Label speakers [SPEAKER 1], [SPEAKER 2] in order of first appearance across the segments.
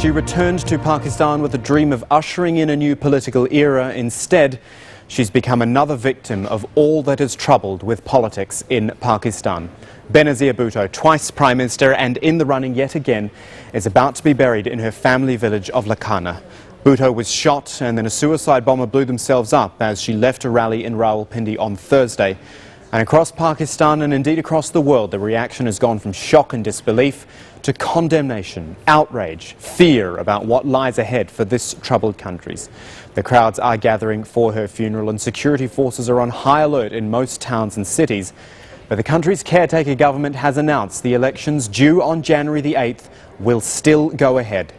[SPEAKER 1] She returned to Pakistan with a dream of ushering in a new political era. Instead, she's become another victim of all that is troubled with politics in Pakistan. Benazir Bhutto, twice Prime Minister and in the running yet again, is about to be buried in her family village of Lakhana. Bhutto was shot and then a suicide bomber blew themselves up as she left a rally in Rawalpindi on Thursday. And across Pakistan and indeed across the world, the reaction has gone from shock and disbelief to condemnation, outrage, fear about what lies ahead for this troubled country. The crowds are gathering for her funeral and security forces are on high alert in most towns and cities. But the country's caretaker government has announced the elections due on January the 8th will still go ahead.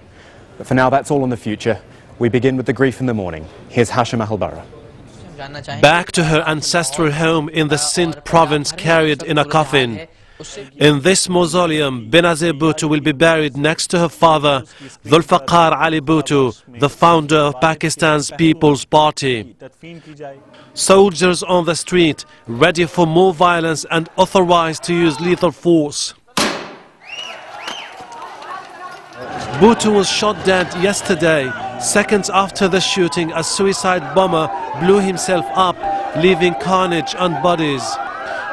[SPEAKER 1] But for now, that's all in the future. We begin with the grief in the morning. Here's Hashim Ahalbara.
[SPEAKER 2] Back to her ancestral home in the Sindh province, carried in a coffin. In this mausoleum, Benazir Bhutto will be buried next to her father, Zulfiqar Ali Bhutto, the founder of Pakistan's People's Party. Soldiers on the street, ready for more violence and authorized to use lethal force. Bhutto was shot dead yesterday. Seconds after the shooting, a suicide bomber blew himself up, leaving carnage and bodies.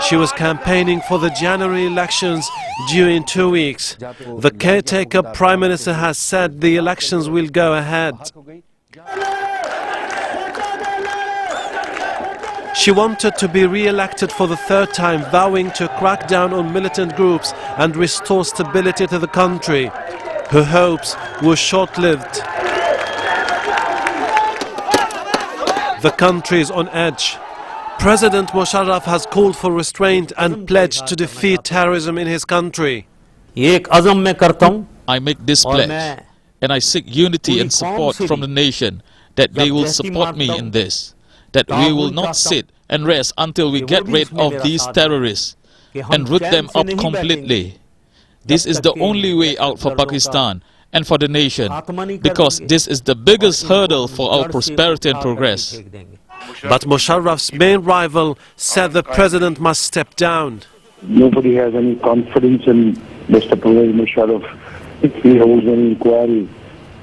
[SPEAKER 2] She was campaigning for the January elections due in 2 weeks. The caretaker Prime Minister has said the elections will go ahead. She wanted to be re-elected for the third time, vowing to crack down on militant groups and restore stability to the country. Her hopes were short-lived. The country is on edge. President Musharraf has called for restraint and pledged to defeat terrorism in his country.
[SPEAKER 3] I make this pledge and I seek unity and support from the nation that they will support me in this, that we will not sit and rest until we get rid of these terrorists and root them up completely. This is the only way out for Pakistan and for the nation, because this is the biggest hurdle for our prosperity and progress.
[SPEAKER 2] But Musharraf's main rival said the president must step down.
[SPEAKER 4] Nobody has any confidence in Mr. President Musharraf. If he holds any inquiry,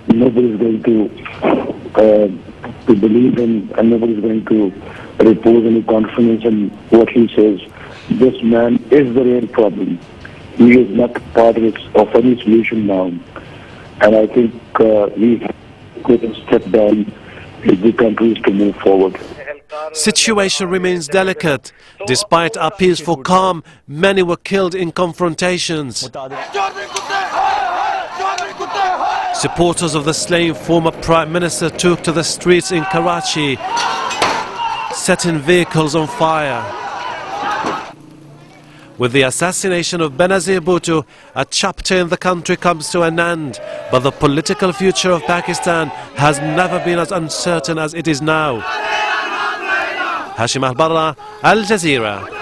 [SPEAKER 4] nobody is going to believe him, and nobody is going to repose any confidence in what he says. This man is the real problem. He is not part of any solution now. And I think we could step down if the country is to move forward.
[SPEAKER 2] Situation remains delicate. Despite appeals for calm, many were killed in confrontations. Supporters of the slain former Prime Minister took to the streets in Karachi, setting vehicles on fire. With the assassination of Benazir Bhutto, a chapter in the country comes to an end, but the political future of Pakistan has never been as uncertain as it is now. Hashim Ahalbara, Al Jazeera.